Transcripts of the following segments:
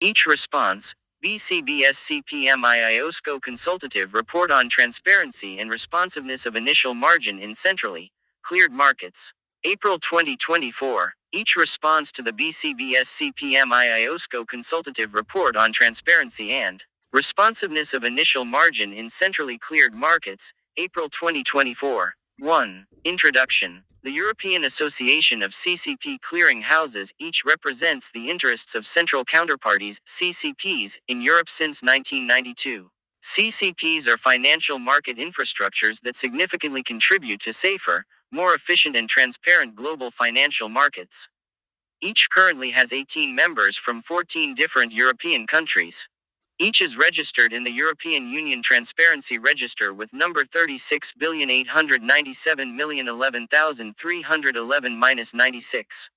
Each response, BCBS CPMI IOSCO Consultative Report on Transparency and Responsiveness of Initial Margin in Centrally Cleared Markets. April 2024. Each response to the BCBS CPMI IOSCO Consultative Report on Transparency and Responsiveness of Initial Margin in Centrally Cleared Markets, April 2024. 1. Introduction. The European Association of CCP Clearing Houses each represents the interests of central counterparties, CCPs, in Europe since 1992. CCPs are financial market infrastructures that significantly contribute to safer, more efficient and transparent global financial markets. Each currently has 18 members from 14 different European countries. Each is registered in the European Union Transparency Register with number 36,897,011,311-96.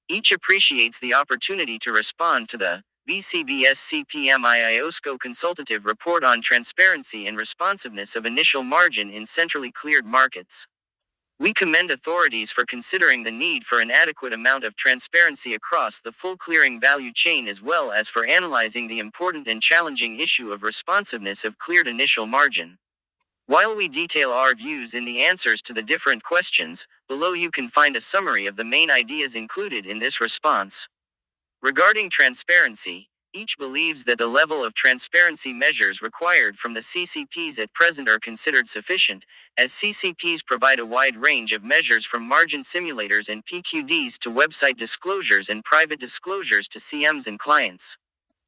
Each appreciates the opportunity to respond to the BCBS CPMI IOSCO Consultative Report on Transparency and Responsiveness of Initial Margin in Centrally Cleared Markets. We commend authorities for considering the need for an adequate amount of transparency across the full clearing value chain as well as for analyzing the important and challenging issue of responsiveness of cleared initial margin. While we detail our views in the answers to the different questions, below you can find a summary of the main ideas included in this response. Regarding transparency, each believes that the level of transparency measures required from the CCPs at present are considered sufficient, as CCPs provide a wide range of measures from margin simulators and PQDs to website disclosures and private disclosures to CMs and clients.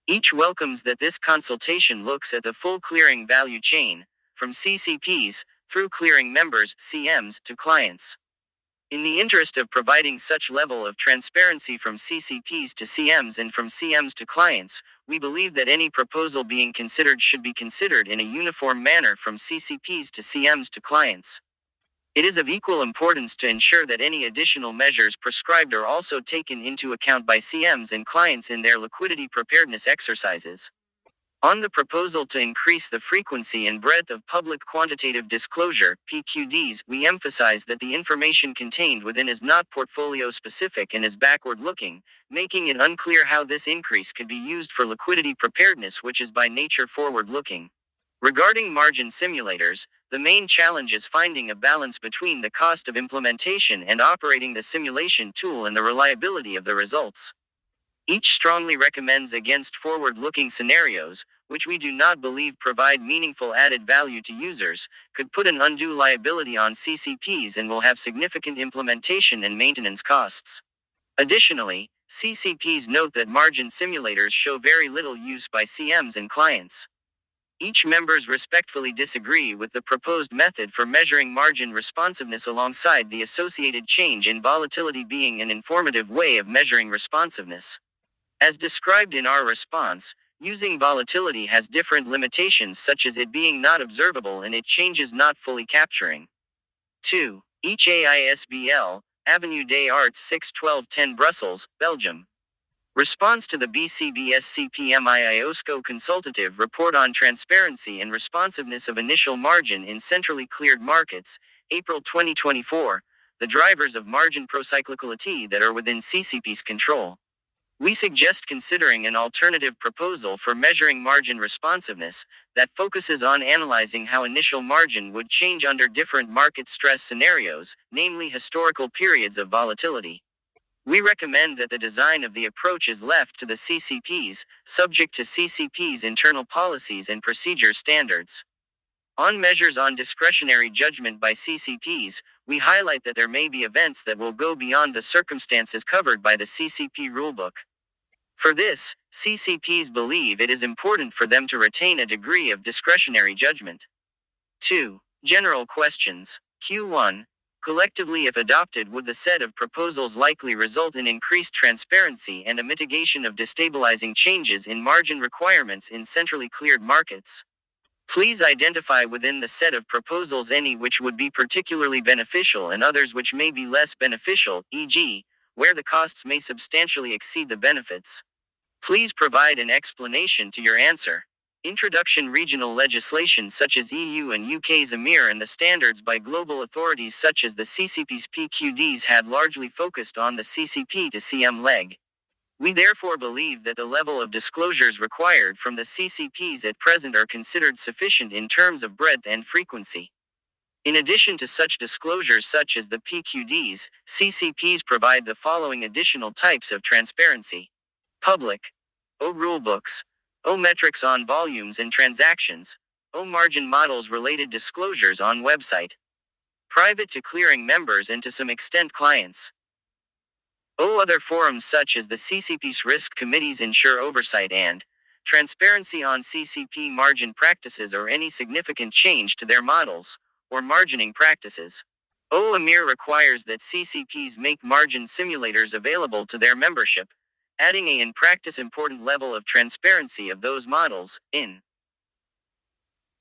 Each welcomes that this consultation looks at the full clearing value chain, from CCPs, through clearing members, CMs, to clients. In the interest of providing such level of transparency from CCPs to CMs and from CMs to clients, we believe that any proposal being considered should be considered in a uniform manner from CCPs to CMs to clients. It is of equal importance to ensure that any additional measures prescribed are also taken into account by CMs and clients in their liquidity preparedness exercises. On the proposal to increase the frequency and breadth of public quantitative disclosure, PQDs, we emphasize that the information contained within is not portfolio-specific and is backward-looking, making it unclear how this increase could be used for liquidity preparedness which is by nature forward-looking. Regarding margin simulators, the main challenge is finding a balance between the cost of implementation and operating the simulation tool and the reliability of the results. Each strongly recommends against forward-looking scenarios, which we do not believe provide meaningful added value to users, could put an undue liability on CCPs and will have significant implementation and maintenance costs. Additionally, CCPs note that margin simulators show very little use by CMs and clients. Each members respectfully disagree with the proposed method for measuring margin responsiveness alongside the associated change in volatility being an informative way of measuring responsiveness. As described in our response, using volatility has different limitations such as it being not observable and it changes not fully capturing. 2. Each AISBL, Avenue des Arts 6-12-10 Brussels, Belgium. Response to the BCBS CPMI IOSCO Consultative Report on Transparency and Responsiveness of Initial Margin in Centrally Cleared Markets, April 2024, the drivers of margin procyclicality that are within CCP's control. We suggest considering an alternative proposal for measuring margin responsiveness that focuses on analyzing how initial margin would change under different market stress scenarios, namely historical periods of volatility. We recommend that the design of the approach is left to the CCPs, subject to CCP's internal policies and procedure standards. On measures on discretionary judgment by CCPs, we highlight that there may be events that will go beyond the circumstances covered by the CCP rulebook. For this, CCPs believe it is important for them to retain a degree of discretionary judgment. 2. General questions. Q1. Collectively, if adopted, would the set of proposals likely result in increased transparency and a mitigation of destabilizing changes in margin requirements in centrally cleared markets? Please identify within the set of proposals any which would be particularly beneficial and others which may be less beneficial, e.g., where the costs may substantially exceed the benefits. Please provide an explanation to your answer. Introduction. Regional legislation such as EU and UK's EMIR and the standards by global authorities such as the CCP's PQDs had largely focused on the CCP to CM leg. We therefore believe that the level of disclosures required from the CCPs at present are considered sufficient in terms of breadth and frequency. In addition to such disclosures such as the PQDs, CCPs provide the following additional types of transparency. Public. O rulebooks. O metrics on volumes and transactions. O margin models related disclosures on website. Private to clearing members and to some extent clients. O other forums such as the CCP's risk committees ensure oversight and transparency on CCP margin practices or any significant change to their models or margining practices. O EMIR requires that CCPs make margin simulators available to their membership, adding a in practice important level of transparency of those models, in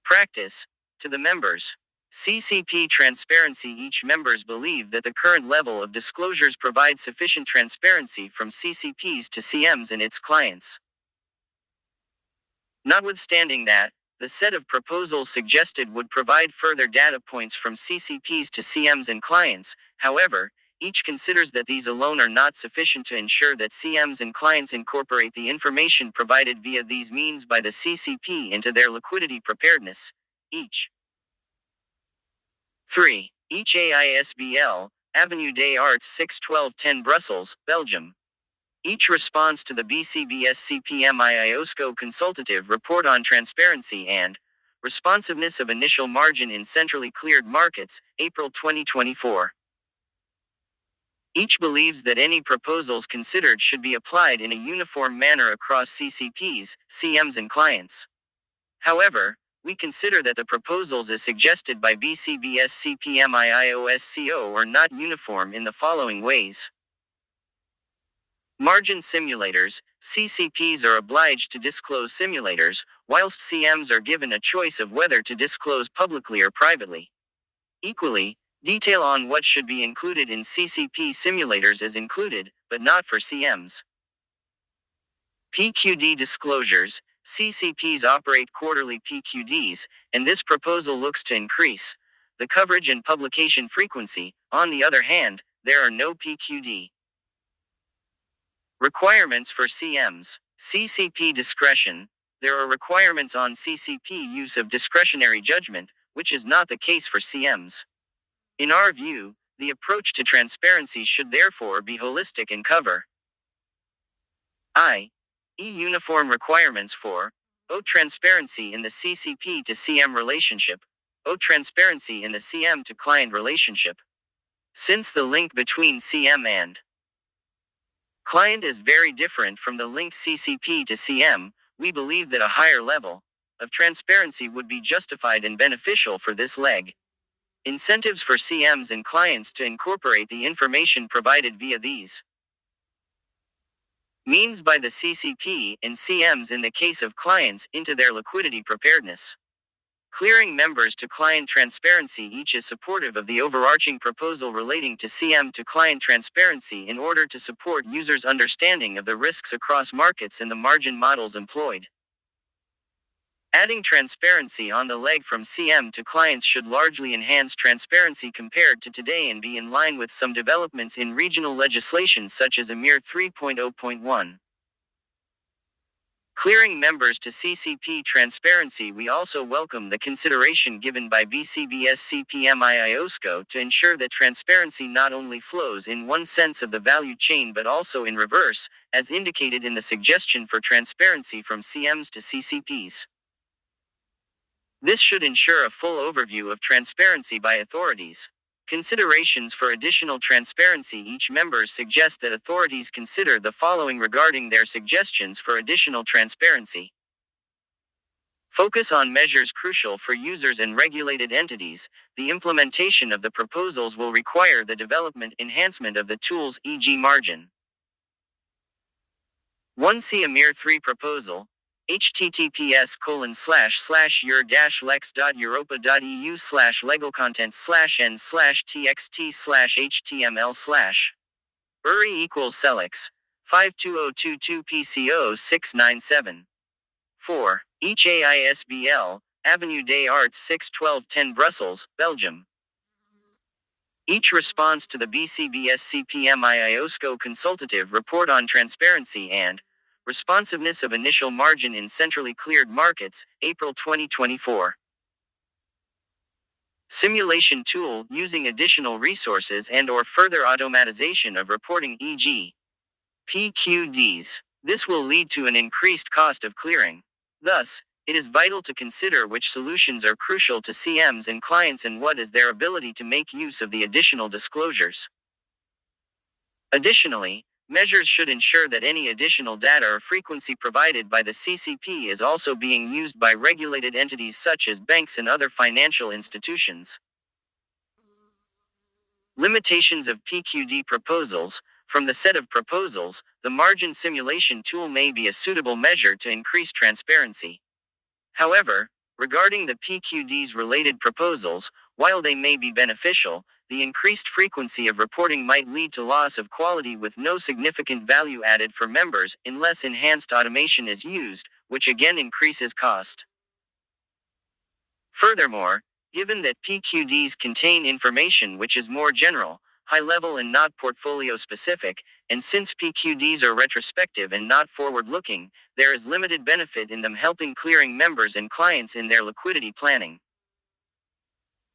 practice, to the members. CCP transparency. Each members believe that the current level of disclosures provides sufficient transparency from CCPs to CMs and its clients. Notwithstanding that, the set of proposals suggested would provide further data points from CCPs to CMs and clients. However, each considers that these alone are not sufficient to ensure that CMs and clients incorporate the information provided via these means by the CCP into their liquidity preparedness. Each 3. Each AISBL, Avenue des Arts 6-12-10 Brussels, Belgium. Each response to the BCBS CPMI ISOCO consultative report on transparency and responsiveness of initial margin in centrally cleared markets, April 2024. Each believes that any proposals considered should be applied in a uniform manner across CCPs, CMs and clients. However, we consider that the proposals as suggested by BCBS CPMI IOSCO are not uniform in the following ways. Margin simulators. CCPs are obliged to disclose simulators, whilst CMs are given a choice of whether to disclose publicly or privately. Equally, detail on what should be included in CCP simulators is included, but not for CMs. PQD disclosures. CCPs operate quarterly PQDs, and this proposal looks to increase the coverage and publication frequency. On the other hand, there are no PQD requirements for CMs. CCP discretion. There are requirements on CCP use of discretionary judgment, which is not the case for CMs. In our view, the approach to transparency should therefore be holistic and cover uniform requirements for O transparency in the CCP to CM relationship, O transparency in the CM to client relationship. Since the link between CM and client is very different from the link CCP to CM, we believe that a higher level of transparency would be justified and beneficial for this leg. Incentives for CMs and clients to incorporate the information provided via these means by the CCP and CMs in the case of clients into their liquidity preparedness. Clearing members to client transparency. Each is supportive of the overarching proposal relating to CM to client transparency in order to support users' understanding of the risks across markets and the margin models employed. Adding transparency on the leg from CM to clients should largely enhance transparency compared to today and be in line with some developments in regional legislation such as EMIR 3.0.1. Clearing members to CCP transparency. We also welcome the consideration given by BCBS CPMI IOSCO to ensure that transparency not only flows in one sense of the value chain but also in reverse, as indicated in the suggestion for transparency from CMs to CCPs. This should ensure a full overview of transparency by authorities. Considerations for additional transparency. Each members suggest that authorities consider the following regarding their suggestions for additional transparency. Focus on measures crucial for users and regulated entities. The implementation of the proposals will require the development enhancement of the tools, e.g. margin. 1C EMIR 3 proposal. https://your-lex.europa.eu/legalcontent/n/txt/html/ URI equals CELEX 52022 PCO 697. 4. Each AISBL, Avenue des Arts 6-12-10 Brussels, Belgium. Each response to the BCBS CPMI ISOCO consultative report on transparency and responsiveness of initial margin in centrally cleared markets, April 2024. Simulation tool using additional resources and/or further automatization of reporting, e.g. PQDs. This will lead to an increased cost of clearing. Thus, it is vital to consider which solutions are crucial to CMs and clients and what is their ability to make use of the additional disclosures. Additionally, measures should ensure that any additional data or frequency provided by the CCP is also being used by regulated entities such as banks and other financial institutions. Limitations of PQD proposals. From the set of proposals, the margin simulation tool may be a suitable measure to increase transparency. However, regarding the PQD's related proposals, while they may be beneficial, the increased frequency of reporting might lead to loss of quality with no significant value added for members unless enhanced automation is used, which again increases cost. Furthermore, given that PQDs contain information which is more general, high-level and not portfolio-specific, and since PQDs are retrospective and not forward-looking, there is limited benefit in them helping clearing members and clients in their liquidity planning.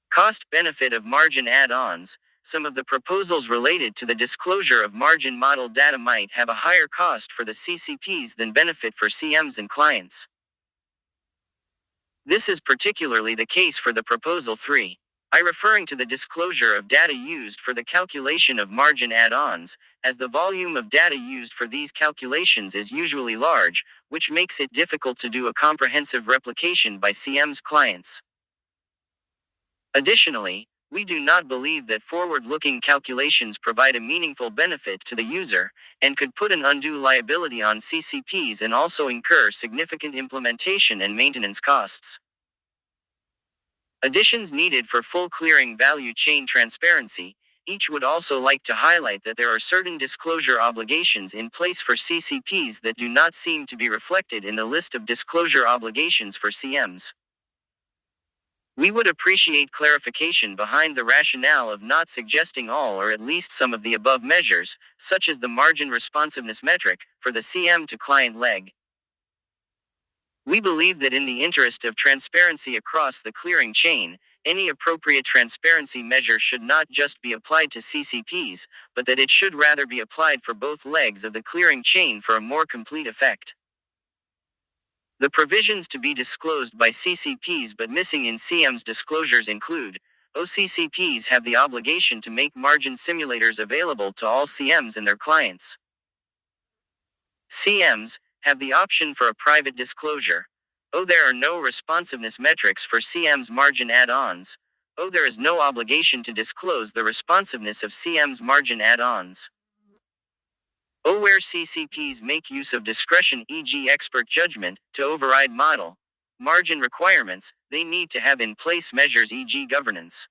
Cost-benefit of margin add-ons. Some of the proposals related to the disclosure of margin model data might have a higher cost for the CCPs than benefit for CMs and clients. This is particularly the case for the Proposal 3. Referring to the disclosure of data used for the calculation of margin add-ons, as the volume of data used for these calculations is usually large, which makes it difficult to do a comprehensive replication by CM's clients. Additionally, we do not believe that forward-looking calculations provide a meaningful benefit to the user, and could put an undue liability on CCPs and also incur significant implementation and maintenance costs. Additions needed for full clearing value chain transparency. Each would also like to highlight that there are certain disclosure obligations in place for CCPs that do not seem to be reflected in the list of disclosure obligations for CMs. We would appreciate clarification behind the rationale of not suggesting all or at least some of the above measures, such as the margin responsiveness metric, for the CM to client leg. We believe that in the interest of transparency across the clearing chain, any appropriate transparency measure should not just be applied to CCPs, but that it should rather be applied for both legs of the clearing chain for a more complete effect. The provisions to be disclosed by CCPs but missing in CM's disclosures include: OCCPs have the obligation to make margin simulators available to all CMs and their clients. CMs have the option for a private disclosure. There are no responsiveness metrics for CM's margin add-ons. There is no obligation to disclose the responsiveness of CM's margin add-ons. Where CCPs make use of discretion, e.g. expert judgment, to override model margin requirements, they need to have in place measures, e.g. governance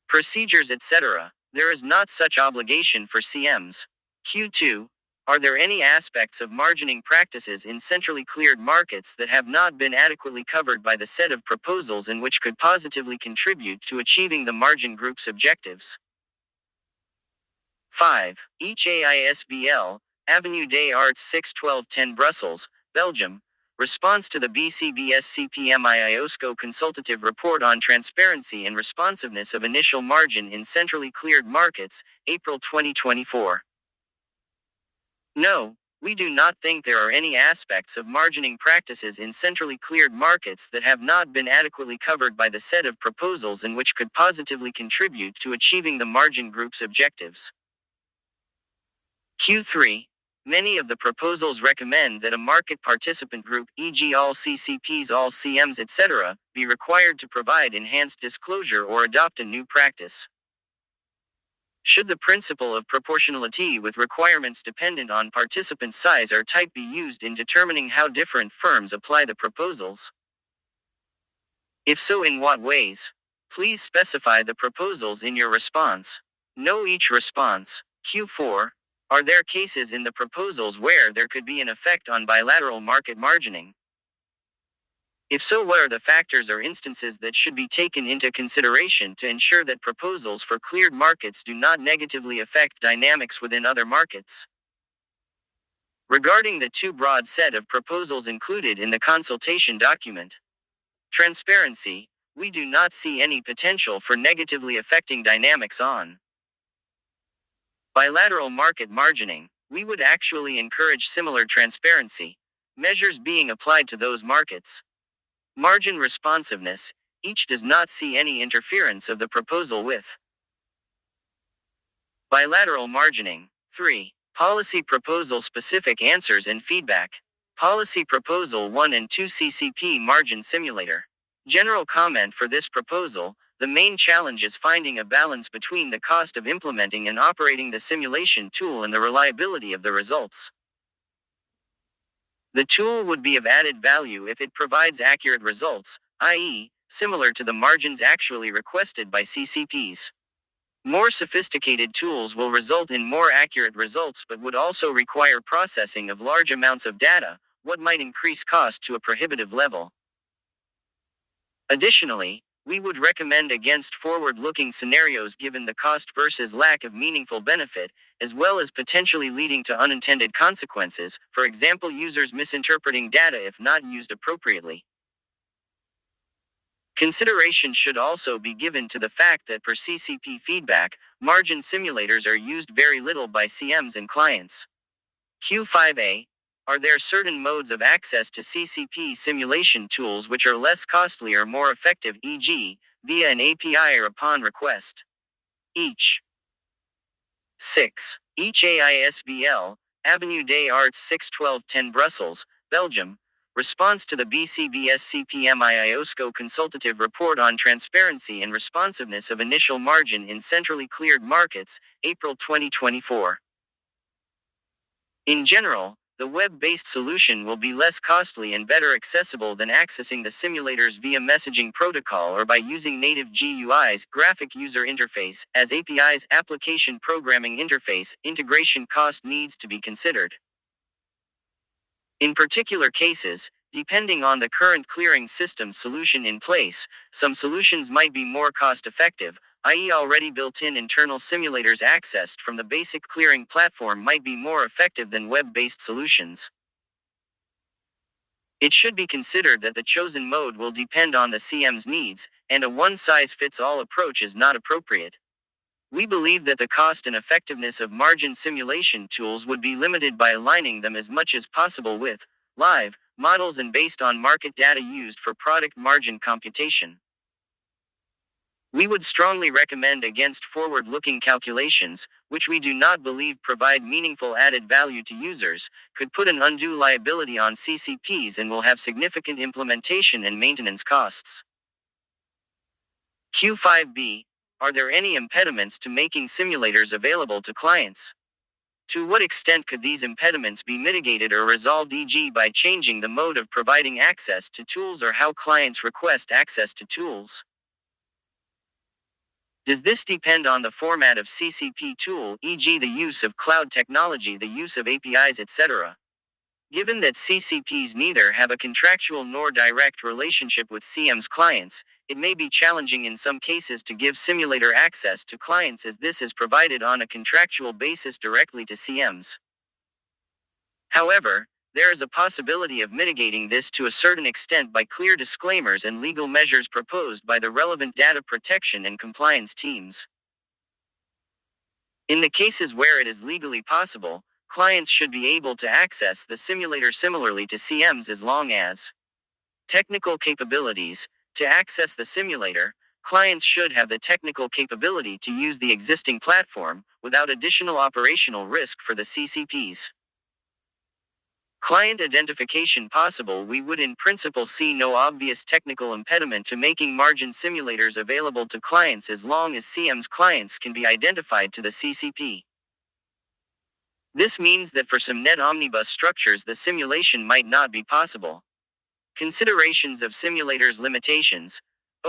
procedures, etc. There is not such obligation for CMs. Q2. Are there any aspects of margining practices in centrally cleared markets that have not been adequately covered by the set of proposals and which could positively contribute to achieving the margin group's objectives? 5. Each AISBL, Avenue des Arts 6-12-10 Brussels, Belgium. Response to the BCBS CPMI ISOCO consultative report on transparency and responsiveness of initial margin in centrally cleared markets, April 2024. No, we do not think there are any aspects of margining practices in centrally cleared markets that have not been adequately covered by the set of proposals and which could positively contribute to achieving the margin group's objectives. Q3. Many of the proposals recommend that a market participant group, e.g. all CCPs, all CMs, etc., be required to provide enhanced disclosure or adopt a new practice. Should the principle of proportionality with requirements dependent on participant size or type be used in determining how different firms apply the proposals? If so, in what ways? Please specify the proposals in your response. Know each response. Q4. Are there cases in the proposals where there could be an effect on bilateral market margining? If so, what are the factors or instances that should be taken into consideration to ensure that proposals for cleared markets do not negatively affect dynamics within other markets? Regarding the two broad set of proposals included in the consultation document, transparency, we do not see any potential for negatively affecting dynamics on bilateral market margining. We would actually encourage similar transparency measures being applied to those markets. Margin responsiveness, each does not see any interference of the proposal with bilateral margining. 3. Policy proposal specific answers and feedback. Policy proposal 1 and 2 CCP margin simulator. General comment for this proposal: the main challenge is finding a balance between the cost of implementing and operating the simulation tool and the reliability of the results. The tool would be of added value if it provides accurate results, i.e., similar to the margins actually requested by CCPs. More sophisticated tools will result in more accurate results but would also require processing of large amounts of data, what might increase cost to a prohibitive level. Additionally, we would recommend against forward-looking scenarios given the cost versus lack of meaningful benefit, as well as potentially leading to unintended consequences, for example users misinterpreting data if not used appropriately. Consideration should also be given to the fact that per CCP feedback, margin simulators are used very little by CMs and clients. Q5A. Are there certain modes of access to CCP simulation tools which are less costly or more effective, e.g., via an API or upon request? Each. 6. Each AISBL, Avenue des Arts 61210 Brussels, Belgium. Response to the BCBS CPMI ISOCO Consultative Report on Transparency and Responsiveness of Initial Margin in Centrally Cleared Markets, April 2024. In general, the web-based solution will be less costly and better accessible than accessing the simulators via messaging protocol or by using native GUIs, graphic user interface, as APIs, application programming interface. Integration cost needs to be considered. In particular cases, depending on the current clearing system solution in place, some solutions might be more cost-effective, i.e. already built-in internal simulators accessed from the basic clearing platform might be more effective than web-based solutions. It should be considered that the chosen mode will depend on the CM's needs, and a one-size-fits-all approach is not appropriate. We believe that the cost and effectiveness of margin simulation tools would be limited by aligning them as much as possible with live models and based on market data used for product margin computation. We would strongly recommend against forward-looking calculations, which we do not believe provide meaningful added value to users, could put an undue liability on CCPs and will have significant implementation and maintenance costs. Q5B. Are there any impediments to making simulators available to clients? To what extent could these impediments be mitigated or resolved, e.g. by changing the mode of providing access to tools or how clients request access to tools? Does this depend on the format of CCP tool, e.g. the use of cloud technology, the use of APIs, etc.? Given that CCPs neither have a contractual nor direct relationship with CM's clients, it may be challenging in some cases to give simulator access to clients as this is provided on a contractual basis directly to CMs. However, there is a possibility of mitigating this to a certain extent by clear disclaimers and legal measures proposed by the relevant data protection and compliance teams. In the cases where it is legally possible, clients should be able to access the simulator similarly to CMs as long as technical capabilities. To access the simulator, clients should have the technical capability to use the existing platform, without additional operational risk for the CCPs. Client identification possible. We would in principle see no obvious technical impediment to making margin simulators available to clients as long as CM's clients can be identified to the CCP. This means that for some net omnibus structures the simulation might not be possible. Considerations of simulators limitations.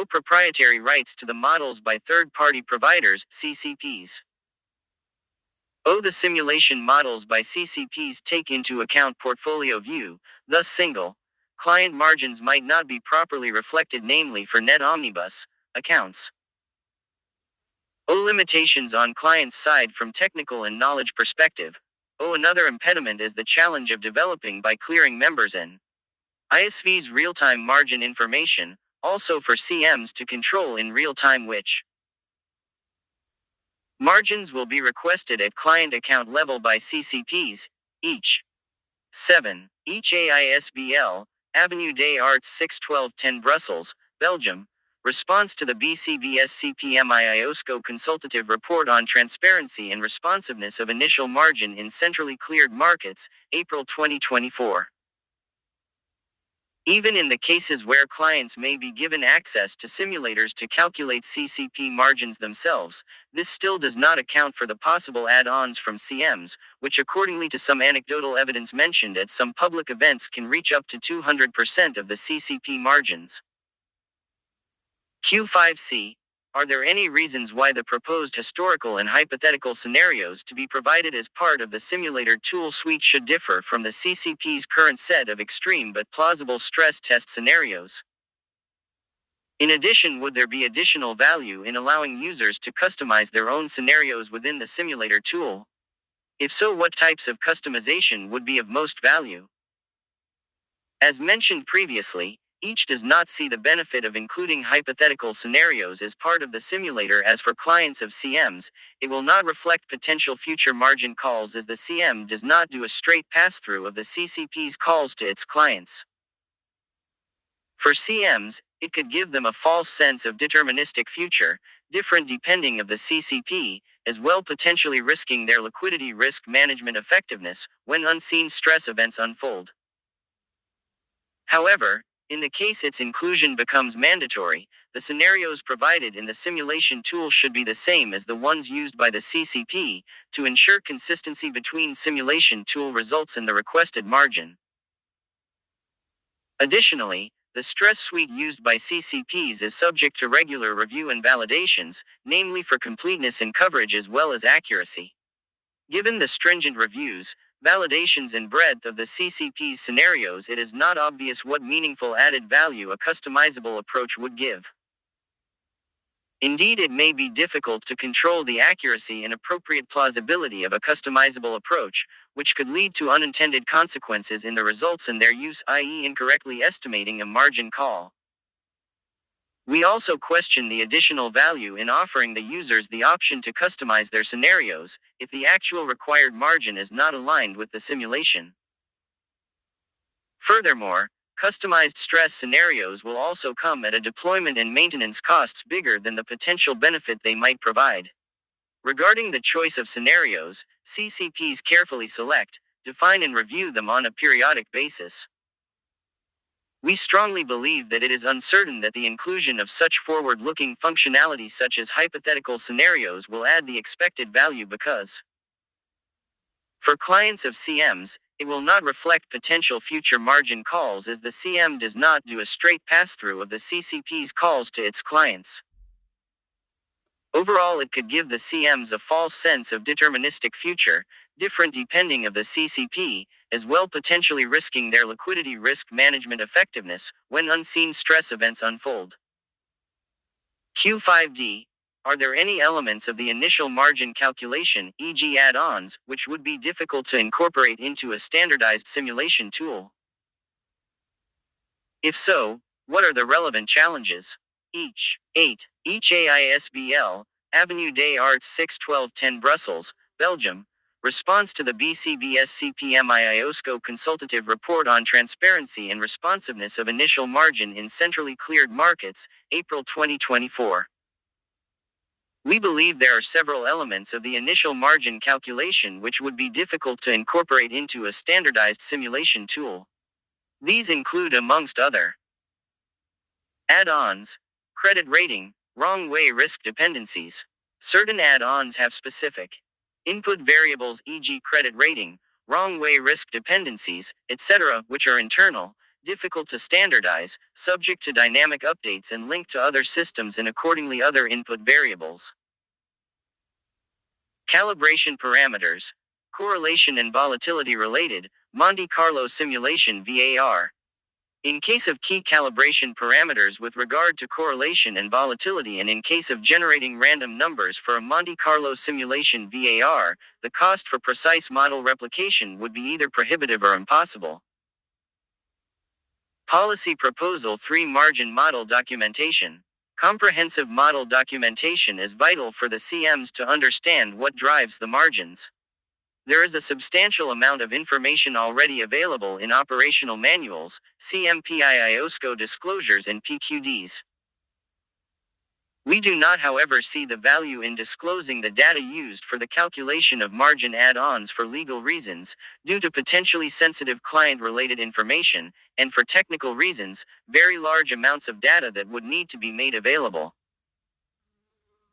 Proprietary rights to the models by third-party providers, CCPs. The simulation models by CCPs take into account portfolio view, thus single client margins might not be properly reflected, namely for net omnibus accounts. Limitations on client's side from technical and knowledge perspective. Another impediment is the challenge of developing by clearing members in ISV's real-time margin information, also for CMs to control in real time which margins will be requested at client account level by CCPs, each. 7. Each AISBL, Avenue des Arts 61210 Brussels, Belgium. Response to the BCBS CPMI IOSCO Consultative Report on Transparency and Responsiveness of Initial Margin in Centrally Cleared Markets, April 2024. Even in the cases where clients may be given access to simulators to calculate CCP margins themselves, this still does not account for the possible add-ons from CMs, which accordingly to some anecdotal evidence mentioned at some public events can reach up to 200% of the CCP margins. Q5C. Are there any reasons why the proposed historical and hypothetical scenarios to be provided as part of the simulator tool suite should differ from the CCP's current set of extreme but plausible stress test scenarios? In addition, would there be additional value in allowing users to customize their own scenarios within the simulator tool? If so, what types of customization would be of most value? As mentioned previously, each does not see the benefit of including hypothetical scenarios as part of the simulator. As for clients of CMs, it will not reflect potential future margin calls as the CM does not do a straight pass-through of the CCP's calls to its clients. For CMs, it could give them a false sense of deterministic future, different depending of the CCP, as well potentially risking their liquidity risk management effectiveness when unseen stress events unfold. However, in the case its inclusion becomes mandatory, the scenarios provided in the simulation tool should be the same as the ones used by the CCP, to ensure consistency between simulation tool results and the requested margin. Additionally, the stress suite used by CCPs is subject to regular review and validations, namely for completeness and coverage as well as accuracy. Given the stringent reviews, validations and breadth of the CCP's scenarios, it is not obvious what meaningful added value a customizable approach would give. Indeed, it may be difficult to control the accuracy and appropriate plausibility of a customizable approach, which could lead to unintended consequences in the results and their use, i.e., incorrectly estimating a margin call. We also question the additional value in offering the users the option to customize their scenarios, if the actual required margin is not aligned with the simulation. Furthermore, customized stress scenarios will also come at a deployment and maintenance costs bigger than the potential benefit they might provide. Regarding the choice of scenarios, CCPs carefully select, define and review them on a periodic basis. We strongly believe that it is uncertain that the inclusion of such forward-looking functionality such as hypothetical scenarios will add the expected value because, for clients of CMs, it will not reflect potential future margin calls as the CM does not do a straight pass-through of the CCP's calls to its clients. Overall, it could give the CMs a false sense of deterministic future, different depending of the CCP, as well potentially risking their liquidity risk management effectiveness when unseen stress events unfold. Q5D. Are there any elements of the initial margin calculation, e.g. add-ons, which would be difficult to incorporate into a standardized simulation tool? If so, what are the relevant challenges? Each. 8. Each AISBL, Avenue des Arts 61210 Brussels, Belgium. Response to the BCBS CPMI IOSCO Consultative Report on Transparency and Responsiveness of Initial Margin in Centrally Cleared Markets, April 2024. We believe there are several elements of the initial margin calculation which would be difficult to incorporate into a standardized simulation tool. These include, amongst other, add-ons, credit rating, wrong-way risk dependencies. Certain add-ons have specific input variables, e.g. credit rating, wrong-way risk dependencies, etc., which are internal, difficult to standardize, subject to dynamic updates and linked to other systems and accordingly other input variables. Calibration parameters, correlation and volatility related, Monte Carlo simulation VAR. In case of key calibration parameters with regard to correlation and volatility, and in case of generating random numbers for a Monte Carlo simulation VAR, the cost for precise model replication would be either prohibitive or impossible. Policy Proposal 3: Margin Model Documentation. Comprehensive model documentation is vital for the CMs to understand what drives the margins. There is a substantial amount of information already available in operational manuals, CMPI IOSCO disclosures, and PQDs. We do not, however, see the value in disclosing the data used for the calculation of margin add-ons for legal reasons, due to potentially sensitive client-related information, and for technical reasons, very large amounts of data that would need to be made available.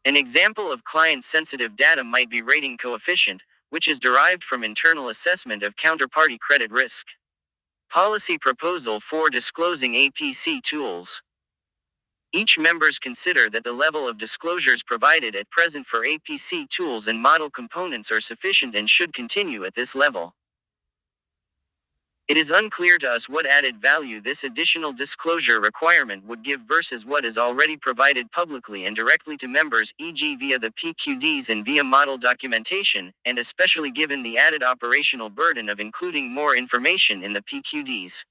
An example of client-sensitive data might be rating coefficient, which is derived from internal assessment of counterparty credit risk. Policy Proposal 4: Disclosing APC Tools. Each members consider that the level of disclosures provided at present for APC tools and model components are sufficient and should continue at this level. It is unclear to us what added value this additional disclosure requirement would give versus what is already provided publicly and directly to members, e.g. via the PQDs and via model documentation, and especially given the added operational burden of including more information in the PQDs.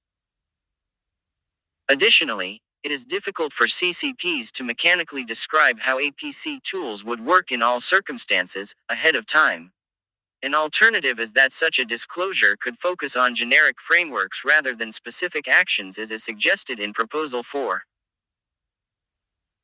Additionally, it is difficult for CCPs to mechanically describe how APC tools would work in all circumstances, ahead of time. An alternative is that such a disclosure could focus on generic frameworks rather than specific actions, as is suggested in Proposal 4.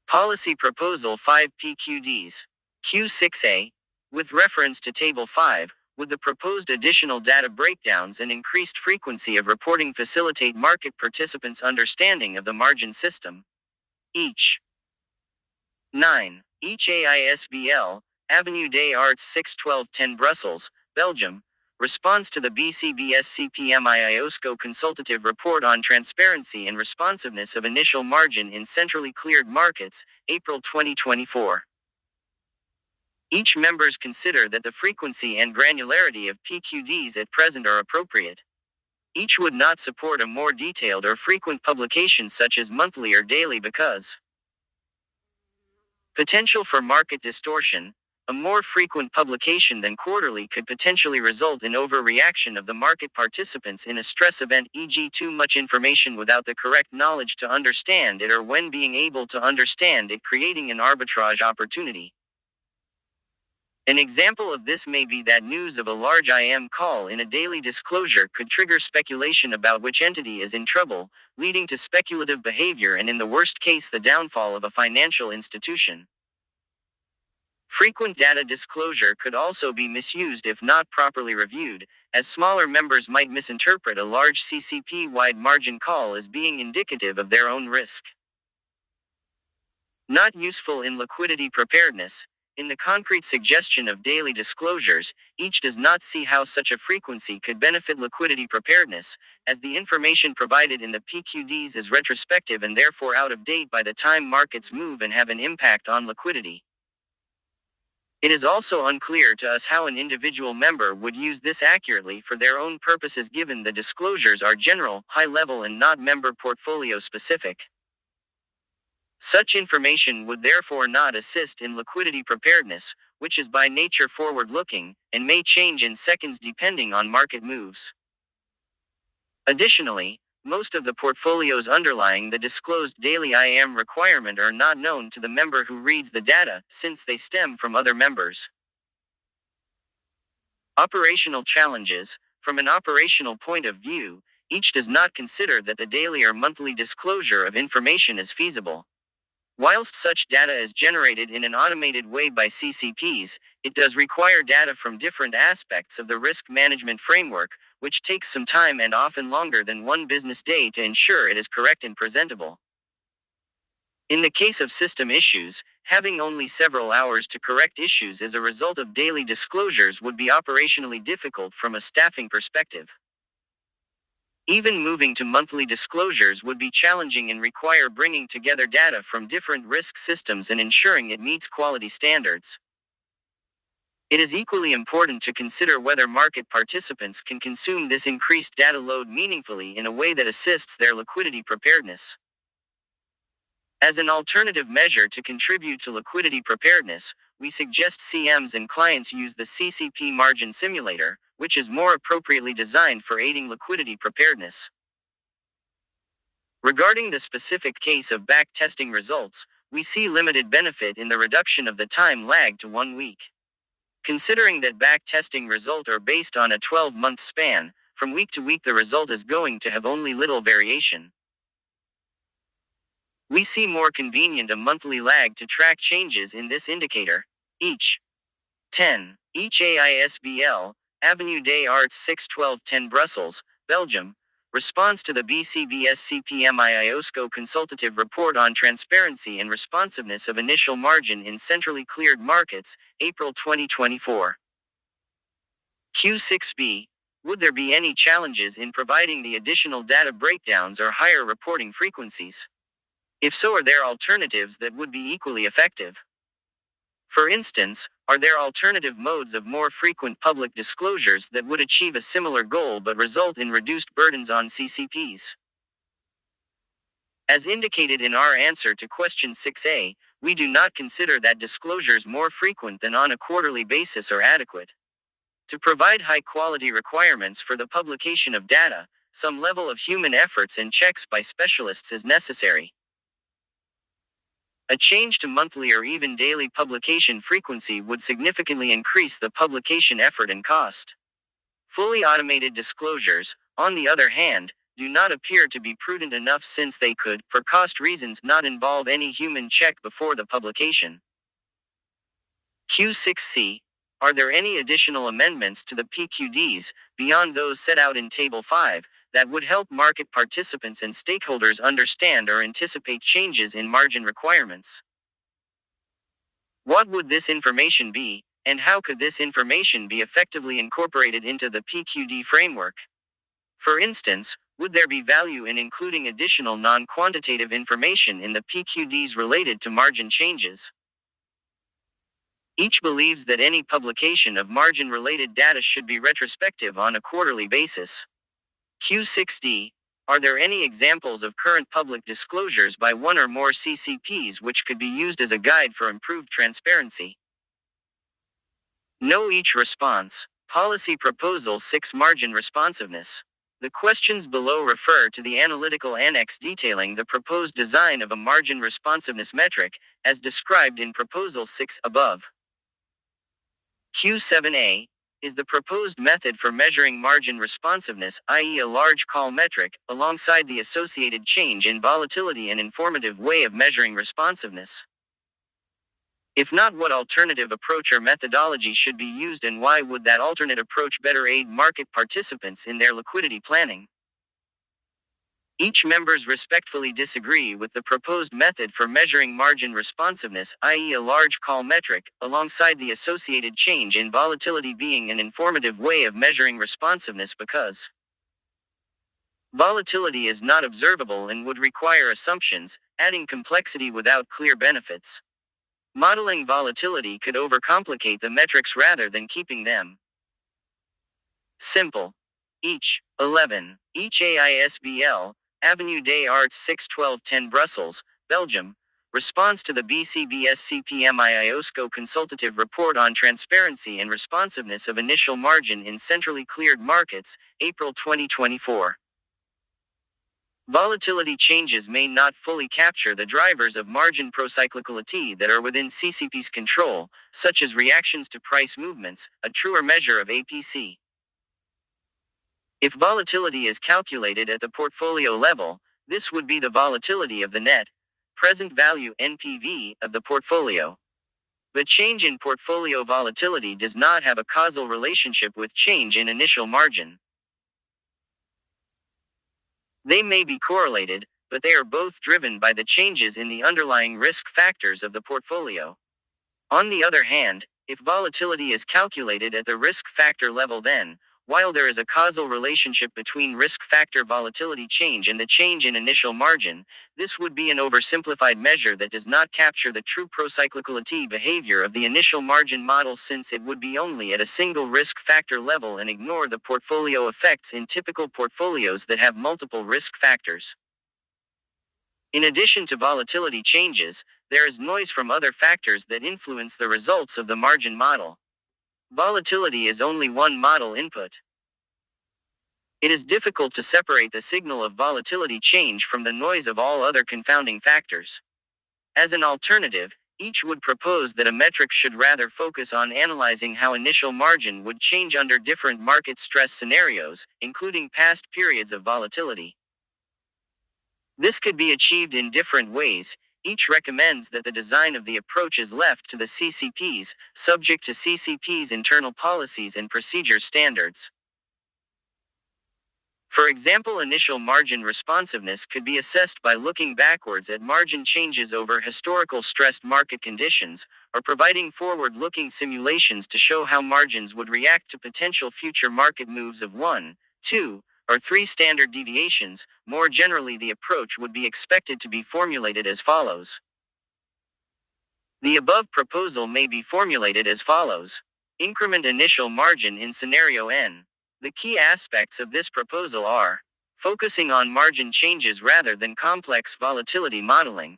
Policy Proposal 5: PQDs. Q6A. With reference to Table 5, would the proposed additional data breakdowns and increased frequency of reporting facilitate market participants' understanding of the margin system? Each 9. Each AISBL, Avenue des Arts 6-12-10 Brussels, Belgium, responds to the BCBS CPMI IOSCO Consultative Report on Transparency and Responsiveness of Initial Margin in Centrally Cleared Markets, April 2024. Each members consider that the frequency and granularity of PQDs at present are appropriate. Each would not support a more detailed or frequent publication such as monthly or daily because potential for market distortion. A more frequent publication than quarterly could potentially result in overreaction of the market participants in a stress event, e.g. too much information without the correct knowledge to understand it, or when being able to understand it creating an arbitrage opportunity. An example of this may be that news of a large IM call in a daily disclosure could trigger speculation about which entity is in trouble, leading to speculative behavior and in the worst case the downfall of a financial institution. Frequent data disclosure could also be misused if not properly reviewed, as smaller members might misinterpret a large CCP-wide margin call as being indicative of their own risk. Not useful in liquidity preparedness. In the concrete suggestion of daily disclosures, each does not see how such a frequency could benefit liquidity preparedness, as the information provided in the PQDs is retrospective and therefore out of date by the time markets move and have an impact on liquidity. It is also unclear to us how an individual member would use this accurately for their own purposes, given the disclosures are general, high-level and not member portfolio specific. Such information would therefore not assist in liquidity preparedness, which is by nature forward-looking, and may change in seconds depending on market moves. Additionally, most of the portfolios underlying the disclosed daily IM requirement are not known to the member who reads the data, since they stem from other members. Operational challenges. From an operational point of view, each does not consider that the daily or monthly disclosure of information is feasible. Whilst such data is generated in an automated way by CCPs, it does require data from different aspects of the risk management framework, which takes some time and often longer than one business day to ensure it is correct and presentable. In the case of system issues, having only several hours to correct issues as a result of daily disclosures would be operationally difficult from a staffing perspective. Even moving to monthly disclosures would be challenging and require bringing together data from different risk systems and ensuring it meets quality standards. It is equally important to consider whether market participants can consume this increased data load meaningfully in a way that assists their liquidity preparedness. As an alternative measure to contribute to liquidity preparedness, we suggest CMs and clients use the CCP margin simulator, which is more appropriately designed for aiding liquidity preparedness. Regarding the specific case of back-testing results, we see limited benefit in the reduction of the time lag to 1 week. Considering that back-testing results are based on a 12-month span, from week to week the result is going to have only little variation. We see more convenient a monthly lag to track changes in this indicator. Each 10. Each AISBL, Avenue des Arts 6-12-10 Brussels, Belgium, response to the BCBS CPMI ISOCO consultative report on transparency and responsiveness of initial margin in centrally cleared markets, April 2024. Q6B. Would there be any challenges in providing the additional data breakdowns or higher reporting frequencies? If so, are there alternatives that would be equally effective? For instance, are there alternative modes of more frequent public disclosures that would achieve a similar goal but result in reduced burdens on CCPs? As indicated in our answer to question 6A, we do not consider that disclosures more frequent than on a quarterly basis are adequate. To provide high-quality requirements for the publication of data, some level of human efforts and checks by specialists is necessary. A change to monthly or even daily publication frequency would significantly increase the publication effort and cost. Fully automated disclosures, on the other hand, do not appear to be prudent enough since they could, for cost reasons, not involve any human check before the publication. Q6C. Are there any additional amendments to the PQDs, beyond those set out in Table 5, that would help market participants and stakeholders understand or anticipate changes in margin requirements? What would this information be, and how could this information be effectively incorporated into the PQD framework? For instance, would there be value in including additional non-quantitative information in the PQDs related to margin changes? Each believes that any publication of margin-related data should be retrospective on a quarterly basis. Q6D. Are there any examples of current public disclosures by one or more CCPs which could be used as a guide for improved transparency? No. Each response. Policy Proposal 6 Margin Responsiveness. The questions below refer to the analytical annex detailing the proposed design of a margin responsiveness metric, as described in Proposal 6 above. Q7A. Is the proposed method for measuring margin responsiveness, i.e. a large call metric, alongside the associated change in volatility, an informative way of measuring responsiveness? If not, what alternative approach or methodology should be used, and why would that alternate approach better aid market participants in their liquidity planning? Each members respectfully disagree with the proposed method for measuring margin responsiveness, i.e. a large call metric, alongside the associated change in volatility being an informative way of measuring responsiveness, because volatility is not observable and would require assumptions, adding complexity without clear benefits. Modeling volatility could overcomplicate the metrics rather than keeping them simple. Each 11. Each AISBL, Avenue des Arts 6-12-10 Brussels, Belgium, response to the BCBS CPMI ISOCO consultative report on transparency and responsiveness of initial margin in centrally cleared markets, April 2024. Volatility changes may not fully capture the drivers of margin procyclicality that are within CCP's control, such as reactions to price movements, a truer measure of APC. If volatility is calculated at the portfolio level, this would be the volatility of the net present value (NPV) of the portfolio. But change in portfolio volatility does not have a causal relationship with change in initial margin. They may be correlated, but they are both driven by the changes in the underlying risk factors of the portfolio. On the other hand, if volatility is calculated at the risk factor level, then While there is a causal relationship between risk factor volatility change and the change in initial margin, this would be an oversimplified measure that does not capture the true procyclicality behavior of the initial margin model, since it would be only at a single risk factor level and ignore the portfolio effects in typical portfolios that have multiple risk factors. In addition to volatility changes, there is noise from other factors that influence the results of the margin model. Volatility is only one model input. It is difficult to separate the signal of volatility change from the noise of all other confounding factors. As an alternative, each would propose that a metric should rather focus on analyzing how initial margin would change under different market stress scenarios, including past periods of volatility. This could be achieved in different ways. Each recommends that the design of the approach is left to the CCPs, subject to CCP's internal policies and procedure standards. For example, initial margin responsiveness could be assessed by looking backwards at margin changes over historical stressed market conditions, or providing forward-looking simulations to show how margins would react to potential future market moves of 1, 2, or 3 standard deviations. More generally, the approach would be expected to be formulated as follows. The above proposal may be formulated as follows. Increment initial margin in scenario N. The key aspects of this proposal are focusing on margin changes rather than complex volatility modeling,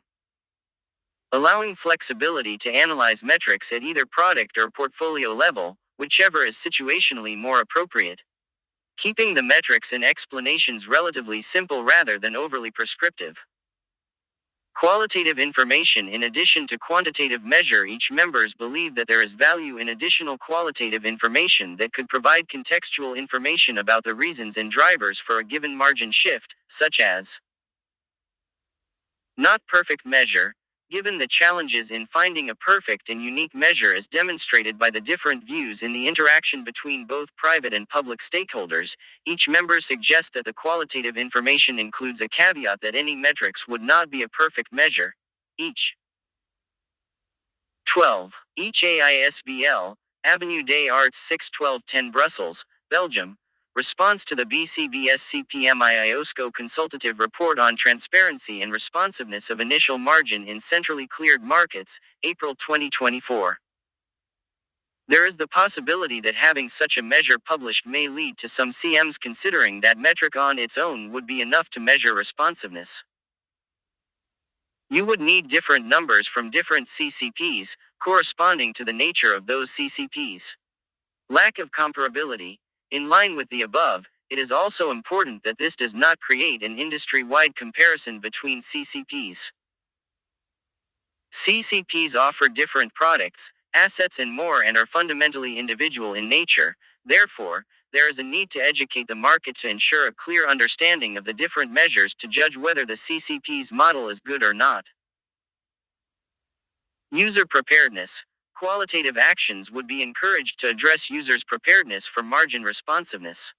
allowing flexibility to analyze metrics at either product or portfolio level, whichever is situationally more appropriate, keeping the metrics and explanations relatively simple rather than overly prescriptive. Qualitative information in addition to quantitative measure. Each members believe that there is value in additional qualitative information that could provide contextual information about the reasons and drivers for a given margin shift, such as not perfect measure. Given the challenges in finding a perfect and unique measure as demonstrated by the different views in the interaction between both private and public stakeholders, each member suggests that the qualitative information includes a caveat that any metrics would not be a perfect measure. Each 12. Each AISBL, Avenue des Arts 6-12-10 Brussels, Belgium. Response to the BCBS CPMI ISOCO Consultative Report on Transparency and Responsiveness of Initial Margin in Centrally Cleared Markets, April 2024. There is the possibility that having such a measure published may lead to some CMs considering that metric on its own would be enough to measure responsiveness. You would need different numbers from different CCPs, corresponding to the nature of those CCPs. Lack of comparability. In line with the above, it is also important that this does not create an industry-wide comparison between CCPs. CCPs offer different products, assets and more and are fundamentally individual in nature. Therefore, there is a need to educate the market to ensure a clear understanding of the different measures to judge whether the CCP's model is good or not. User preparedness. Qualitative actions would be encouraged to address users' preparedness for margin responsiveness.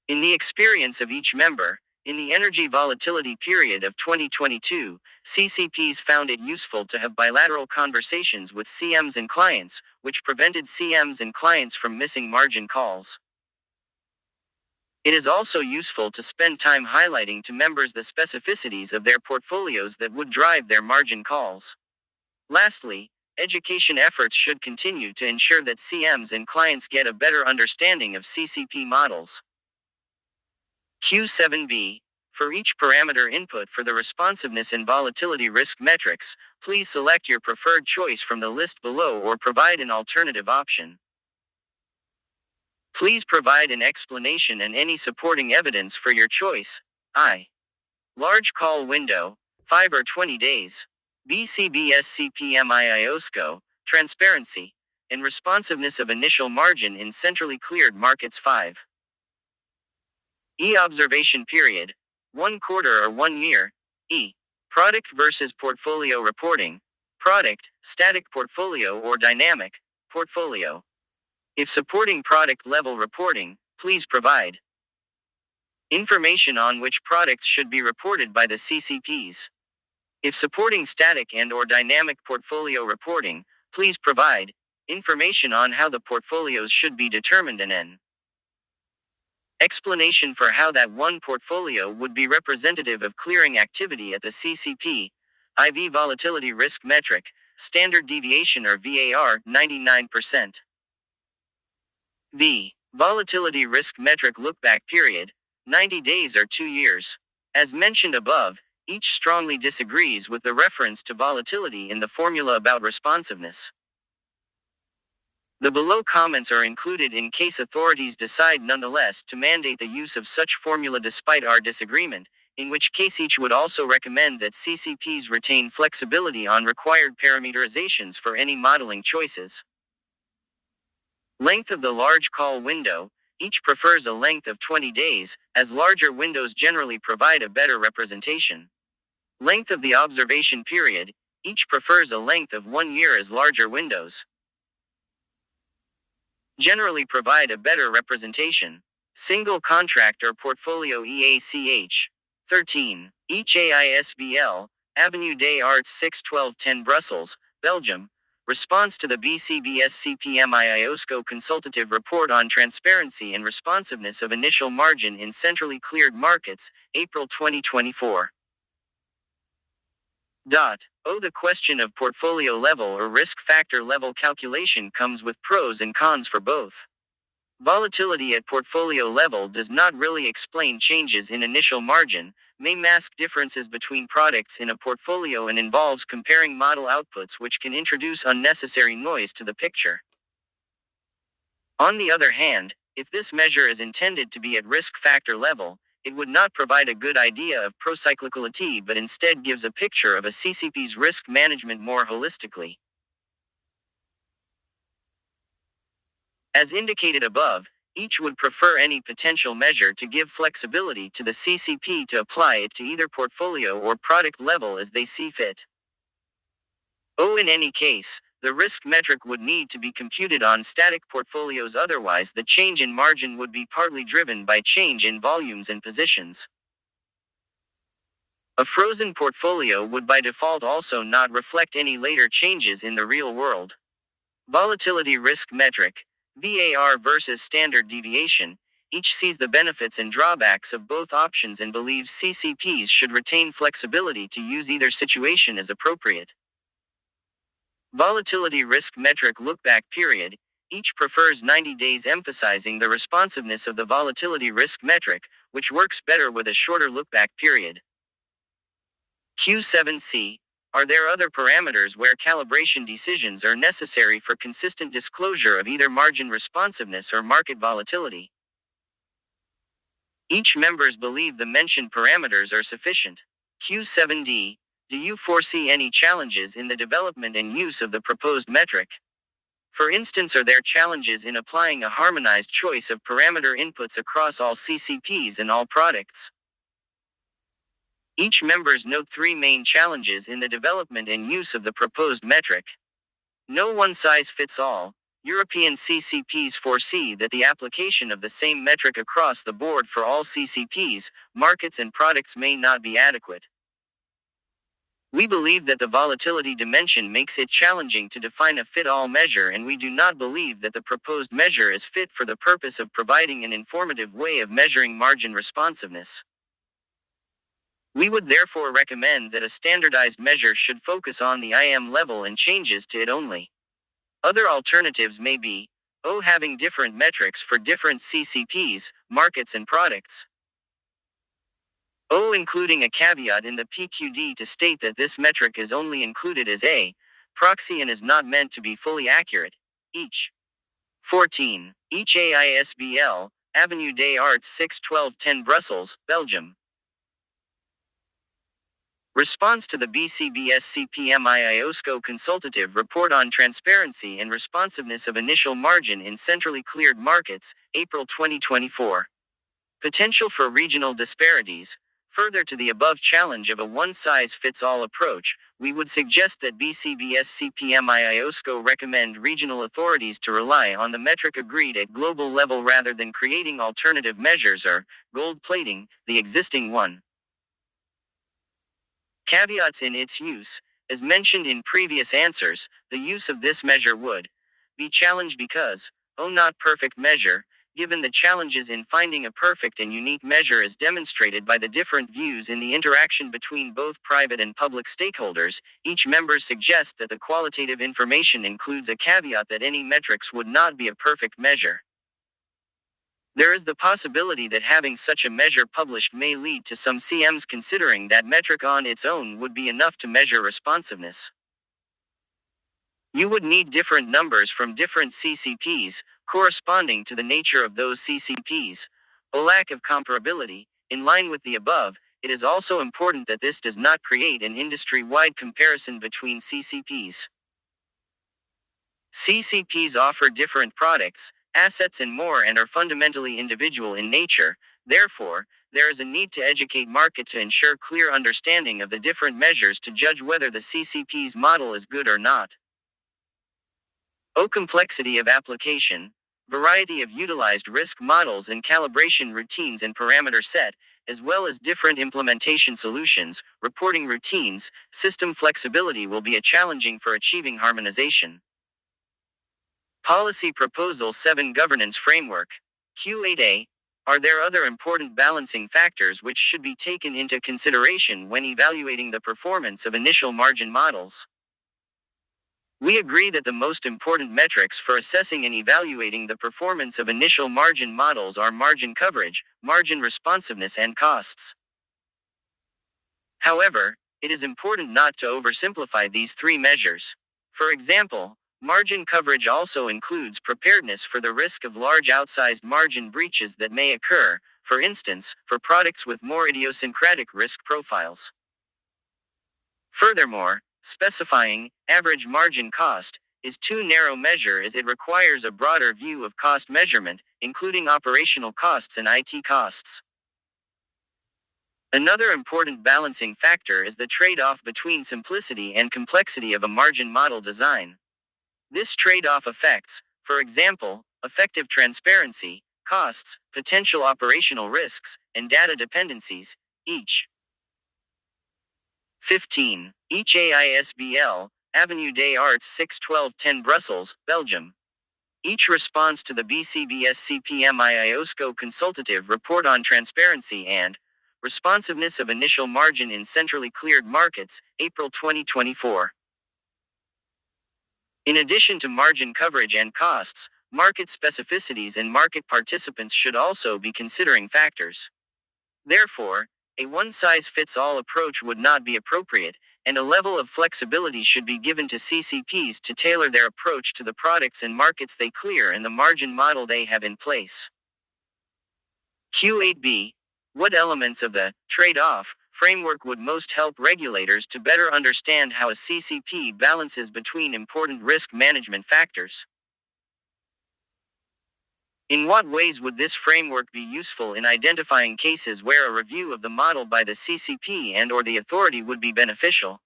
In the experience of each member, in the energy volatility period of 2022, CCPs found it useful to have bilateral conversations with CMs and clients, which prevented CMs and clients from missing margin calls. It is also useful to spend time highlighting to members the specificities of their portfolios that would drive their margin calls. Lastly, education efforts should continue to ensure that CMs and clients get a better understanding of CCP models. Q7b. For each parameter input for the responsiveness and volatility risk metrics, please select your preferred choice from the list below or provide an alternative option. Please provide an explanation and any supporting evidence for your choice. I. Large call window, 5 or 20 days. BCBS CPMI ISOCO, transparency, and responsiveness of initial margin in centrally cleared markets 5. Observation period, 1 quarter or 1 year. Product versus portfolio reporting. Product, static portfolio or dynamic portfolio. If supporting product level reporting, please provide information on which products should be reported by the CCPs. If supporting static and/or dynamic portfolio reporting, please provide information on how the portfolios should be determined and Explanation for how that one portfolio would be representative of clearing activity at the CCP, IV volatility risk metric, standard deviation or VAR, 99%. V. Volatility risk metric lookback period, 90 days or 2 years. As mentioned above, each strongly disagrees with the reference to volatility in the formula about responsiveness. The below comments are included in case authorities decide nonetheless to mandate the use of such formula despite our disagreement, in which case each would also recommend that CCPs retain flexibility on required parameterizations for any modeling choices. Length of the large call window, each prefers a length of 20 days, as larger windows generally provide a better representation. Length of the observation period, each prefers a length of 1 year as larger windows generally provide a better representation. Single contract or portfolio EACH. 13. Each AISBL, Avenue des Arts 6-12-10 Brussels, Belgium. Response to the BCBS CPMI ISOCO Consultative Report on Transparency and Responsiveness of Initial Margin in Centrally Cleared Markets, April 2024. The question of portfolio level or risk factor level calculation comes with pros and cons for both. Volatility at portfolio level does not really explain changes in initial margin, may mask differences between products in a portfolio and involves comparing model outputs which can introduce unnecessary noise to the picture. On the other hand, if this measure is intended to be at risk factor level, it would not provide a good idea of procyclicality but instead gives a picture of a CCP's risk management more holistically. As indicated above, each would prefer any potential measure to give flexibility to the CCP to apply it to either portfolio or product level as they see fit. In any case, the risk metric would need to be computed on static portfolios, otherwise the change in margin would be partly driven by change in volumes and positions. A frozen portfolio would by default also not reflect any later changes in the real world. Volatility risk metric, VAR versus standard deviation, each sees the benefits and drawbacks of both options and believes CCPs should retain flexibility to use either situation as appropriate. Volatility risk metric lookback period, each prefers 90 days, emphasizing the responsiveness of the volatility risk metric, which works better with a shorter lookback period. Q7C. Are there other parameters where calibration decisions are necessary for consistent disclosure of either margin responsiveness or market volatility? Each members believe the mentioned parameters are sufficient. Q7D. Do you foresee any challenges in the development and use of the proposed metric? For instance, are there challenges in applying a harmonized choice of parameter inputs across all CCPs and all products? Each members note 3 main challenges in the development and use of the proposed metric. No one-size-fits-all. European CCPs foresee that the application of the same metric across the board for all CCPs, markets and products may not be adequate. We believe that the volatility dimension makes it challenging to define a fit-all measure, and we do not believe that the proposed measure is fit for the purpose of providing an informative way of measuring margin responsiveness. We would therefore recommend that a standardized measure should focus on the IM level and changes to it only. Other alternatives may be, having different metrics for different CCPs, markets and products. Including a caveat in the PQD to state that this metric is only included as a proxy and is not meant to be fully accurate. Each. 14. Each AISBL, Avenue des Arts 6-12-10 Brussels, Belgium. Response to the BCBS CPMI ISOCO Consultative Report on Transparency and Responsiveness of Initial Margin in Centrally Cleared Markets, April 2024. Potential for regional disparities. Further to the above challenge of a one-size-fits-all approach, we would suggest that BCBS CPMI ISOCO recommend regional authorities to rely on the metric agreed at global level rather than creating alternative measures or gold-plating the existing one. Caveats in its use. As mentioned in previous answers, the use of this measure would be challenged because, not perfect measure, given the challenges in finding a perfect and unique measure as demonstrated by the different views in the interaction between both private and public stakeholders, each member suggests that the qualitative information includes a caveat that any metrics would not be a perfect measure. There is the possibility that having such a measure published may lead to some CMs considering that metric on its own would be enough to measure responsiveness. You would need different numbers from different CCPs, corresponding to the nature of those CCPs. A lack of comparability. In line with the above, it is also important that this does not create an industry-wide comparison between CCPs. CCPs offer different products, assets and more and are fundamentally individual in nature. Therefore, there is a need to educate market to ensure clear understanding of the different measures to judge whether the CCP's model is good or not. Complexity of application, variety of utilized risk models and calibration routines and parameter set, as well as different implementation solutions, reporting routines, system flexibility will be a challenging for achieving harmonization. Policy Proposal 7 Governance Framework. Q8A. Are there other important balancing factors which should be taken into consideration when evaluating the performance of initial margin models? We agree that the most important metrics for assessing and evaluating the performance of initial margin models are margin coverage, margin responsiveness, and costs. However, it is important not to oversimplify these three measures. For example, margin coverage also includes preparedness for the risk of large outsized margin breaches that may occur, for instance, for products with more idiosyncratic risk profiles. Furthermore, specifying average margin cost is too narrow measure as it requires a broader view of cost measurement, including operational costs and IT costs. Another important balancing factor is the trade-off between simplicity and complexity of a margin model design. This trade-off affects, for example, effective transparency, costs, potential operational risks, and data dependencies, each. 15. Each AISBL, Avenue des Arts 6-12-10 Brussels, Belgium. Each response to the BCBS CPMI ISOCO consultative report on transparency and responsiveness of initial margin in centrally cleared markets, April 2024. In addition to margin coverage and costs, market specificities and market participants should also be considering factors. Therefore, a one-size-fits-all approach would not be appropriate, and a level of flexibility should be given to CCPs to tailor their approach to the products and markets they clear and the margin model they have in place. Q8B. What elements of the trade-off framework would most help regulators to better understand how a CCP balances between important risk management factors? In what ways would this framework be useful in identifying cases where a review of the model by the CCP and/or the authority would be beneficial?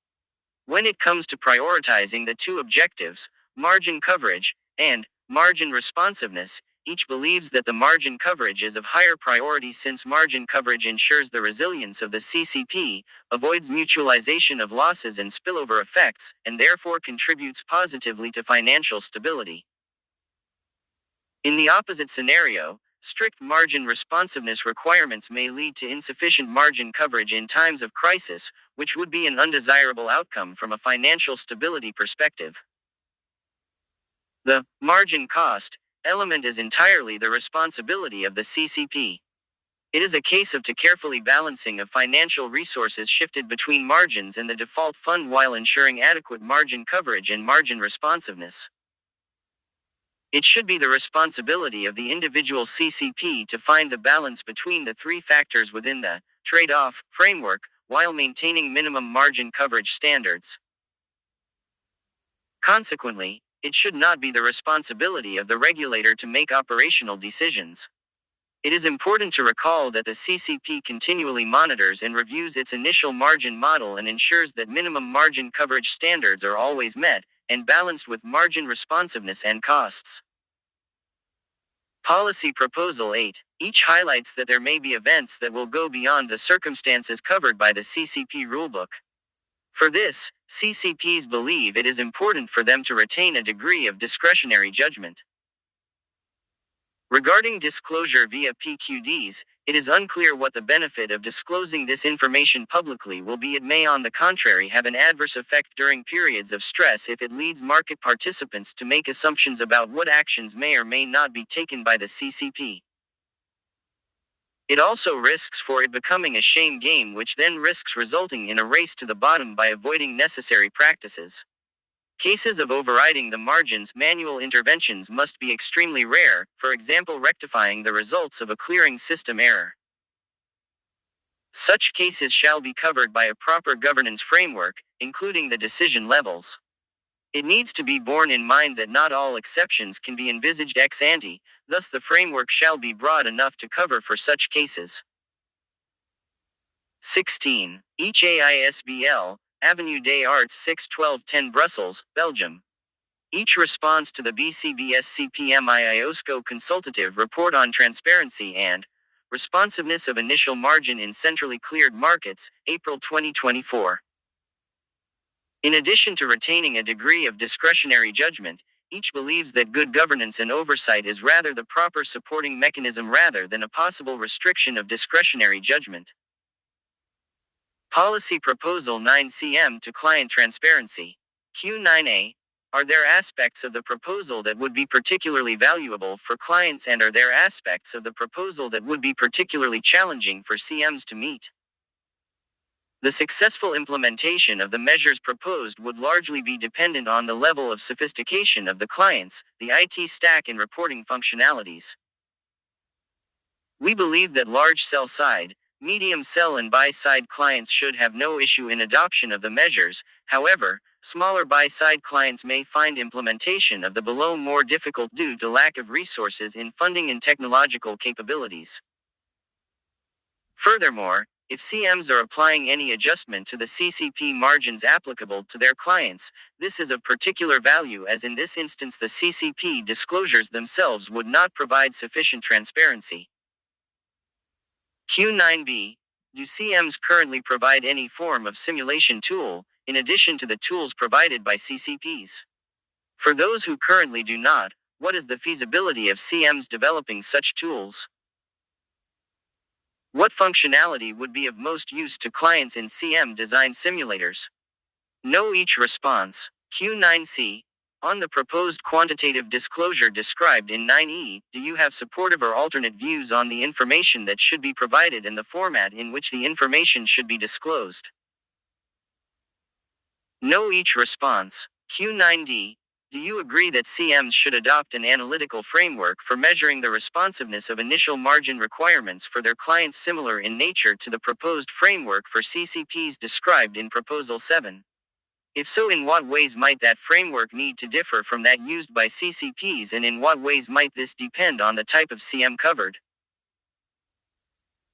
When it comes to prioritizing the two objectives, margin coverage and margin responsiveness, each believes that the margin coverage is of higher priority since margin coverage ensures the resilience of the CCP, avoids mutualization of losses and spillover effects, and therefore contributes positively to financial stability. In the opposite scenario, strict margin responsiveness requirements may lead to insufficient margin coverage in times of crisis, which would be an undesirable outcome from a financial stability perspective. The margin cost element is entirely the responsibility of the CCP. It is a case of carefully balancing of financial resources shifted between margins and the default fund while ensuring adequate margin coverage and margin responsiveness. It should be the responsibility of the individual CCP to find the balance between the three factors within the trade-off framework, while maintaining minimum margin coverage standards. Consequently, it should not be the responsibility of the regulator to make operational decisions. It is important to recall that the CCP continually monitors and reviews its initial margin model and ensures that minimum margin coverage standards are always met, and balanced with margin responsiveness and costs. Policy Proposal 8. Each highlights that there may be events that will go beyond the circumstances covered by the CCP rulebook. For this, CCPs believe it is important for them to retain a degree of discretionary judgment. Regarding disclosure via PQDs, it is unclear what the benefit of disclosing this information publicly will be. It may, on the contrary, have an adverse effect during periods of stress if it leads market participants to make assumptions about what actions may or may not be taken by the CCP. It also risks for it becoming a shame game, which then risks resulting in a race to the bottom by avoiding necessary practices. Cases of overriding the margins manual interventions must be extremely rare, for example rectifying the results of a clearing system error. Such cases shall be covered by a proper governance framework, including the decision levels. It needs to be borne in mind that not all exceptions can be envisaged ex ante, thus the framework shall be broad enough to cover for such cases. 16. Each AISBL, Avenue des Arts 6-12-10 Brussels, Belgium. Each response to the BCBS CPMI ISOCO consultative report on transparency and responsiveness of initial margin in centrally cleared markets, April 2024. In addition to retaining a degree of discretionary judgment, each believes that good governance and oversight is rather the proper supporting mechanism rather than a possible restriction of discretionary judgment. Policy Proposal 9cm to Client Transparency. Q9A. Are there aspects of the proposal that would be particularly valuable for clients, and are there aspects of the proposal that would be particularly challenging for CMs to meet? The successful implementation of the measures proposed would largely be dependent on the level of sophistication of the clients, the IT stack, and reporting functionalities. We believe that large sell-side, medium sell and buy-side clients should have no issue in adoption of the measures. However, smaller buy-side clients may find implementation of the below more difficult due to lack of resources in funding and technological capabilities. Furthermore, if CMs are applying any adjustment to the CCP margins applicable to their clients, this is of particular value, as in this instance the CCP disclosures themselves would not provide sufficient transparency. Q9B. Do CMs currently provide any form of simulation tool, in addition to the tools provided by CCPs? For those who currently do not, what is the feasibility of CMs developing such tools? What functionality would be of most use to clients in CM-designed simulators? Know each response. Q9C. On the proposed quantitative disclosure described in 9E, do you have supportive or alternate views on the information that should be provided and the format in which the information should be disclosed? Know each response. Q9D. Do you agree that CMs should adopt an analytical framework for measuring the responsiveness of initial margin requirements for their clients similar in nature to the proposed framework for CCPs described in Proposal 7? If so, in what ways might that framework need to differ from that used by CCPs, and in what ways might this depend on the type of CM covered?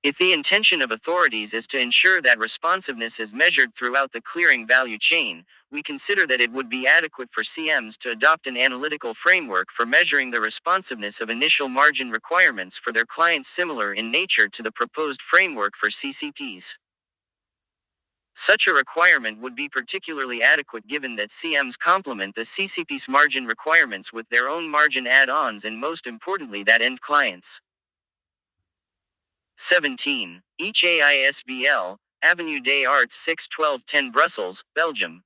If the intention of authorities is to ensure that responsiveness is measured throughout the clearing value chain, we consider that it would be adequate for CMs to adopt an analytical framework for measuring the responsiveness of initial margin requirements for their clients similar in nature to the proposed framework for CCPs. Such a requirement would be particularly adequate given that CMs complement the CCP's margin requirements with their own margin add-ons and most importantly that end clients. 17. Each AISBL, Avenue des Arts 6-12-10 Brussels, Belgium.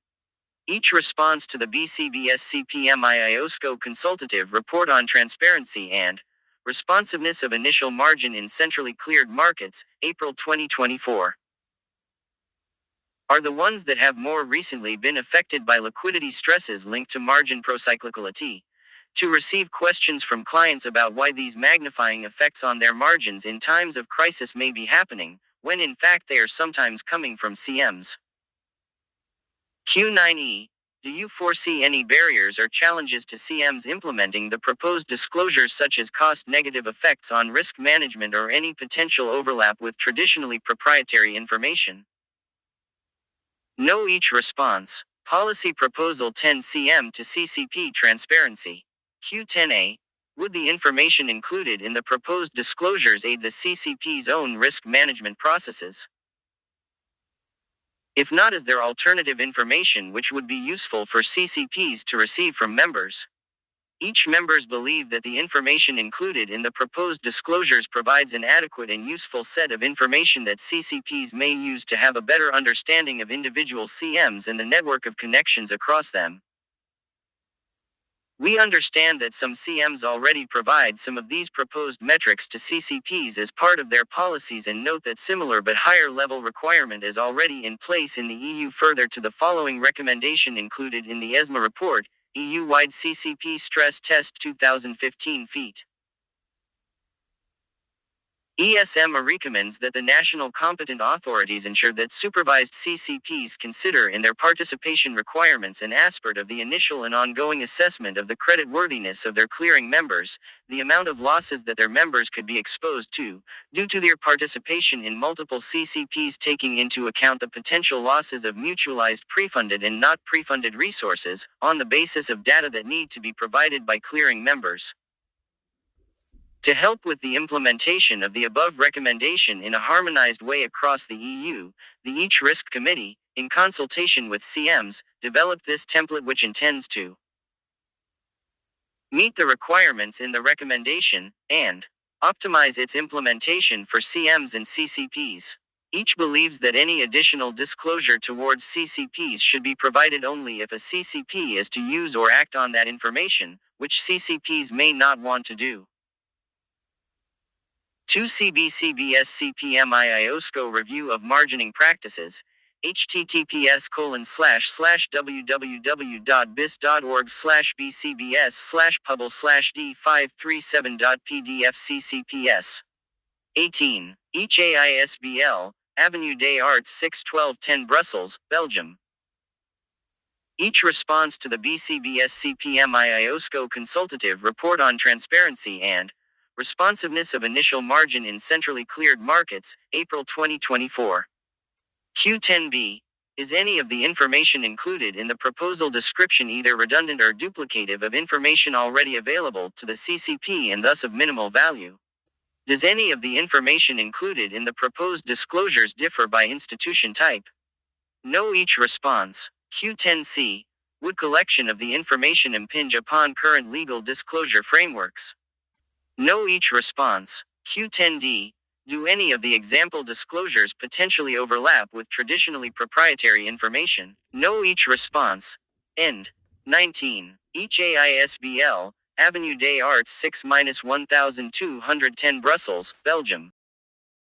Each response to the BCBS CPMI ISOCO consultative report on transparency and responsiveness of initial margin in centrally cleared markets, April 2024. Are the ones that have more recently been affected by liquidity stresses linked to margin procyclicality. To receive questions from clients about why these magnifying effects on their margins in times of crisis may be happening, when in fact they are sometimes coming from CMs. Q9E. Do you foresee any barriers or challenges to CMs implementing the proposed disclosures, such as cost-negative effects on risk management or any potential overlap with traditionally proprietary information? Know each response. Policy Proposal 10cm to CCP Transparency. Q10A. Would the information included in the proposed disclosures aid the CCP's own risk management processes? If not, is there alternative information which would be useful for CCPs to receive from members? Each members believe that the information included in the proposed disclosures provides an adequate and useful set of information that CCPs may use to have a better understanding of individual CMs and the network of connections across them. We understand that some CMs already provide some of these proposed metrics to CCPs as part of their policies and note that similar but higher level requirement is already in place in the EU. Further to the following recommendation included in the ESMA report, EU-wide CCP Stress Test 2015 feat. ESMA recommends that the national competent authorities ensure that supervised CCPs consider in their participation requirements an aspect of the initial and ongoing assessment of the creditworthiness of their clearing members, the amount of losses that their members could be exposed to, due to their participation in multiple CCPs, taking into account the potential losses of mutualized pre-funded and not pre-funded resources, on the basis of data that need to be provided by clearing members. To help with the implementation of the above recommendation in a harmonized way across the EU, the Each Risk Committee, in consultation with CMs, developed this template which intends to meet the requirements in the recommendation, and optimize its implementation for CMs and CCPs. Each believes that any additional disclosure towards CCPs should be provided only if a CCP is to use or act on that information, which CCPs may not want to do. 2. BCBS CPMI ISOCO Review of Margining Practices, https://www.bis.org/bcbs/publ/d537.pdf CCPS. 18. Each AISBL, Avenue des Arts 61210 Brussels, Belgium. Each response to the BCBS CPMI ISOCO Consultative Report on Transparency and Responsiveness of Initial Margin in Centrally Cleared Markets, April 2024. Q10b. Is any of the information included in the proposal description either redundant or duplicative of information already available to the CCP and thus of minimal value? Does any of the information included in the proposed disclosures differ by institution type? No. Each response. Q10c. Would collection of the information impinge upon current legal disclosure frameworks? No. Each response. Q10d. Do any of the example disclosures potentially overlap with traditionally proprietary information? No. Each response. End. 19. Each AISBL, Avenue des Arts 6-1210 Brussels, Belgium.